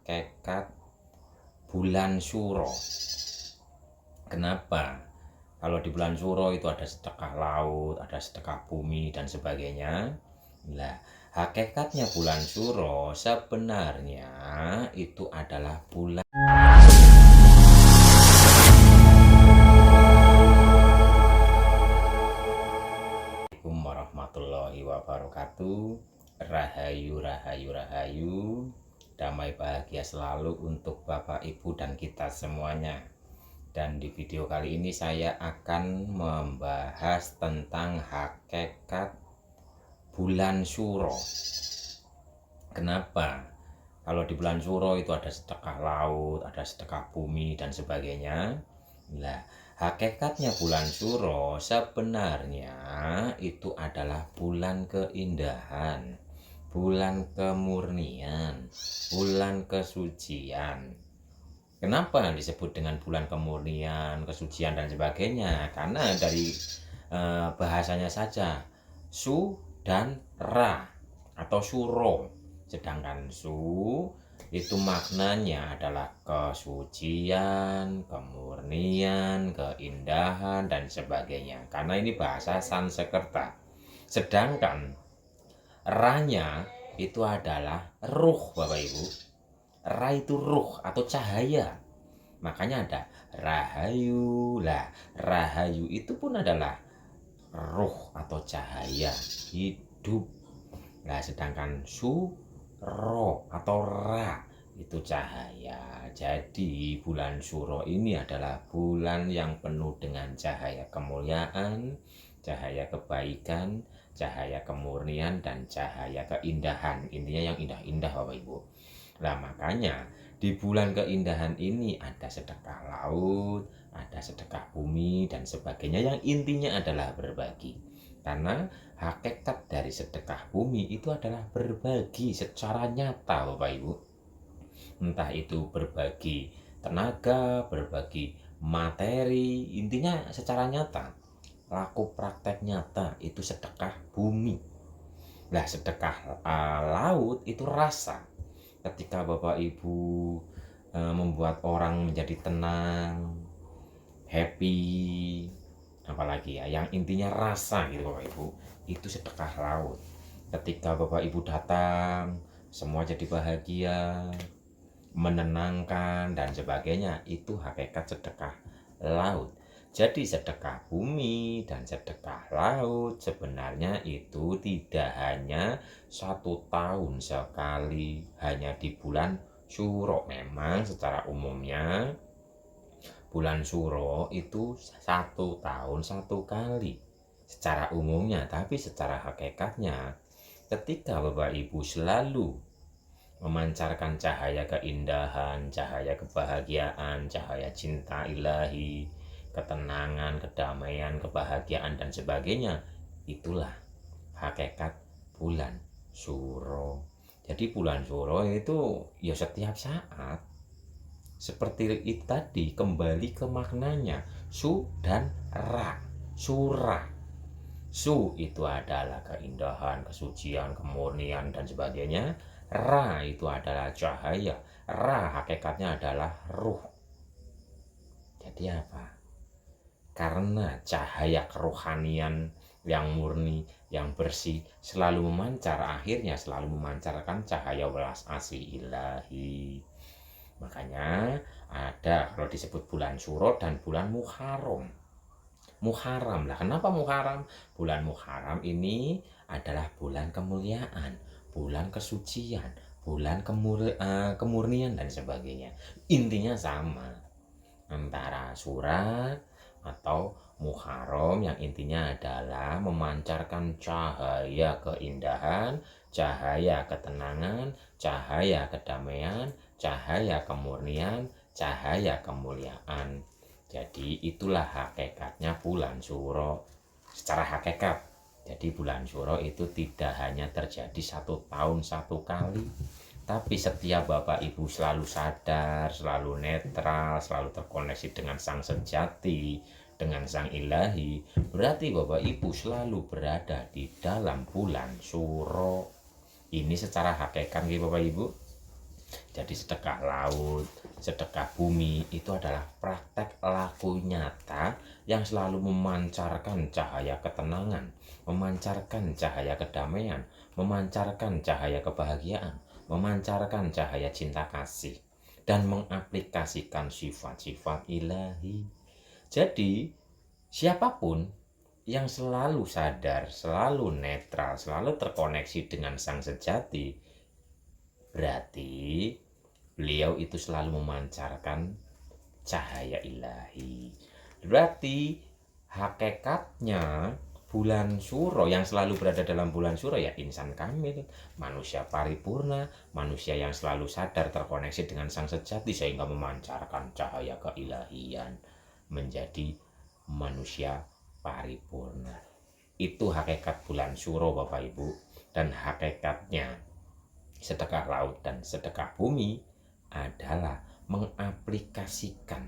hakikat bulan Suro. Kenapa? Kalau di bulan Suro itu ada sedekah laut, ada sedekah bumi dan sebagainya. Nah, hakikatnya bulan Suro sebenarnya itu adalah bulan Assalamualaikum warahmatullahi wabarakatuh. Rahayu, rahayu, rahayu. Damai bahagia selalu untuk Bapak, Ibu, dan kita semuanya. Dan di video kali ini saya akan membahas tentang hakikat bulan Suro. Kenapa? Kalau di bulan Suro itu ada sedekah laut, ada sedekah bumi, dan sebagainya. Nah, hakikatnya bulan Suro sebenarnya itu adalah bulan keindahan, bulan kemurnian, bulan kesucian. Kenapa disebut dengan bulan kemurnian, kesucian, dan sebagainya? Karena dari bahasanya saja, su dan ra atau suro. Sedangkan su itu maknanya adalah kesucian, kemurnian, keindahan, dan sebagainya. Karena ini bahasa Sanskerta. Sedangkan ra-nya itu adalah ruh, Bapak Ibu. Ra itu ruh atau cahaya. Makanya ada rahayu. Lah, rahayu itu pun adalah ruh atau cahaya hidup. Nah, sedangkan suro atau ra itu cahaya. Jadi bulan Suro ini adalah bulan yang penuh dengan cahaya kemuliaan, cahaya kebaikan, cahaya kemurnian, dan cahaya keindahan. Intinya yang indah-indah, Bapak Ibu. Nah, makanya di bulan keindahan ini ada sedekah laut, ada sedekah bumi, dan sebagainya, yang intinya adalah berbagi. Karena hakikat dari sedekah bumi itu adalah berbagi secara nyata, Bapak Ibu. Entah itu berbagi tenaga, berbagi materi, intinya secara nyata. Laku praktek nyata itu sedekah bumi. Nah, sedekah laut itu rasa. Ketika Bapak Ibu membuat orang menjadi tenang, happy, apalagi ya, yang intinya rasa gitu Bapak Ibu, itu sedekah laut. Ketika Bapak Ibu datang, semua jadi bahagia, menenangkan, dan sebagainya, itu hakikat sedekah laut. Jadi sedekah bumi dan sedekah laut sebenarnya itu tidak hanya 1 tahun sekali, hanya di bulan Suro. Memang secara umumnya bulan Suro itu 1 tahun 1 kali secara umumnya, tapi secara hakikatnya ketika Bapak Ibu selalu memancarkan cahaya keindahan, cahaya kebahagiaan, cahaya cinta ilahi, ketenangan, kedamaian, kebahagiaan, dan sebagainya, itulah hakikat bulan Suro. Jadi bulan Suro itu ya setiap saat seperti itu tadi, kembali ke maknanya su dan ra. Surah. Su itu adalah keindahan, kesucian, kemurnian, dan sebagainya. Ra itu adalah cahaya. Ra hakikatnya adalah ruh. Jadi apa? Karena cahaya kerohanian yang murni, yang bersih, selalu memancar, akhirnya selalu memancarkan cahaya welas asih ilahi. Makanya ada kalau disebut bulan Suro dan bulan Muharram. Muharram lah, kenapa Muharram? Bulan Muharram ini adalah bulan kemuliaan, bulan kesucian, bulan kemurnian, dan sebagainya. Intinya sama antara surat atau Muharram, yang intinya adalah memancarkan cahaya keindahan, cahaya ketenangan, cahaya kedamaian, cahaya kemurnian, cahaya kemuliaan. Jadi itulah hakikatnya bulan Suro secara hakikat. Jadi bulan Suro itu tidak hanya terjadi 1 tahun 1 kali, tapi setiap Bapak Ibu selalu sadar, selalu netral, selalu terkoneksi dengan Sang Sejati, dengan Sang Ilahi, berarti Bapak Ibu selalu berada di dalam bulan Suro. Ini secara hakikat nih Bapak Ibu. Jadi sedekah laut, sedekah bumi itu adalah praktek laku nyata yang selalu memancarkan cahaya ketenangan, memancarkan cahaya kedamaian, memancarkan cahaya kebahagiaan, memancarkan cahaya cinta kasih, dan mengaplikasikan sifat-sifat ilahi. Jadi, siapapun yang selalu sadar, selalu netral, selalu terkoneksi dengan Sang Sejati, berarti beliau itu selalu memancarkan cahaya ilahi. Berarti hakikatnya bulan Suro yang selalu berada dalam bulan Suro ya insan kamil, manusia paripurna, manusia yang selalu sadar terkoneksi dengan Sang Sejati sehingga memancarkan cahaya keilahian menjadi manusia paripurna. Itu hakikat bulan Suro Bapak Ibu, dan hakikatnya sedekah laut dan sedekah bumi adalah mengaplikasikan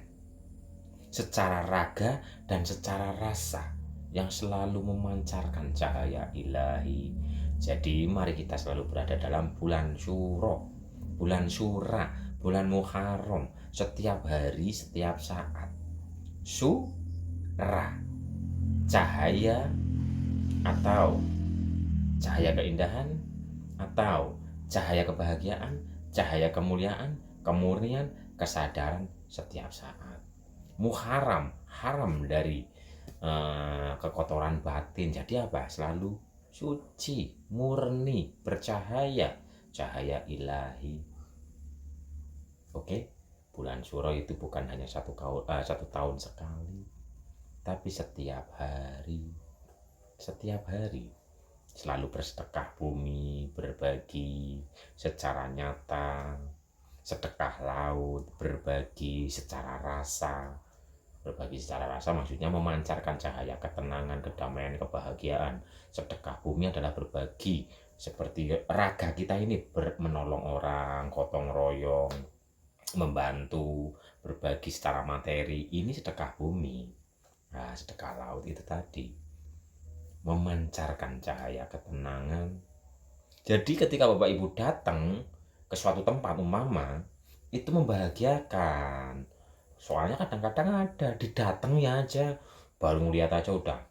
secara raga dan secara rasa yang selalu memancarkan cahaya ilahi. Jadi mari kita selalu berada dalam bulan Syuro, bulan Syura, bulan Muharram, setiap hari, setiap saat. Syura, cahaya atau cahaya keindahan atau cahaya kebahagiaan, cahaya kemuliaan, kemurnian, kesadaran setiap saat. Muharram, haram dari kekotoran batin. Jadi apa? Selalu suci, murni, bercahaya, cahaya ilahi. Oke, bulan Suro itu bukan hanya satu tahun sekali, tapi setiap hari, selalu bersedekah bumi, berbagi secara nyata, sedekah laut, berbagi secara rasa. Berbagi secara rasa maksudnya memancarkan cahaya ketenangan, kedamaian, kebahagiaan. Sedekah bumi adalah berbagi, seperti raga kita ini menolong orang, gotong royong, membantu, berbagi secara materi. Ini sedekah bumi. Nah, sedekah laut itu tadi memancarkan cahaya ketenangan. Jadi ketika Bapak Ibu datang ke suatu tempat umpama, itu membahagiakan. Soalnya kadang-kadang ada didatengnya aja, baru ngeliat aja udah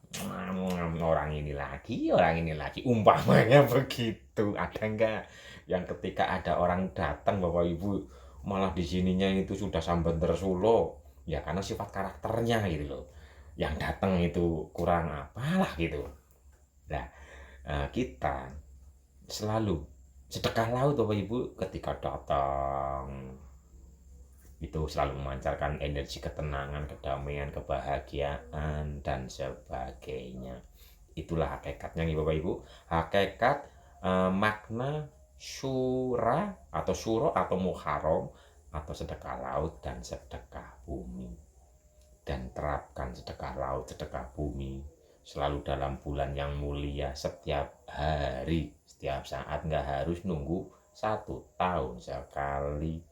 orang ini lagi, umpamanya begitu. Ada enggak yang ketika ada orang datang Bapak Ibu malah di sininya itu sudah sambat tersulo, ya karena sifat karakternya gitu loh. Yang datang itu kurang apalah gitu. Nah, kita selalu sedekah laut Bapak Ibu ketika datang itu selalu memancarkan energi ketenangan, kedamaian, kebahagiaan dan sebagainya. Itulah hakikatnya nih Bapak Ibu. Hakikat makna syura atau syuro atau muharram atau sedekah laut dan sedekah bumi. Dan terapkan sedekah laut, sedekah bumi selalu dalam bulan yang mulia setiap hari, setiap saat, nggak harus nunggu 1 tahun sekali.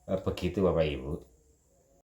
Begitu Bapak Ibu.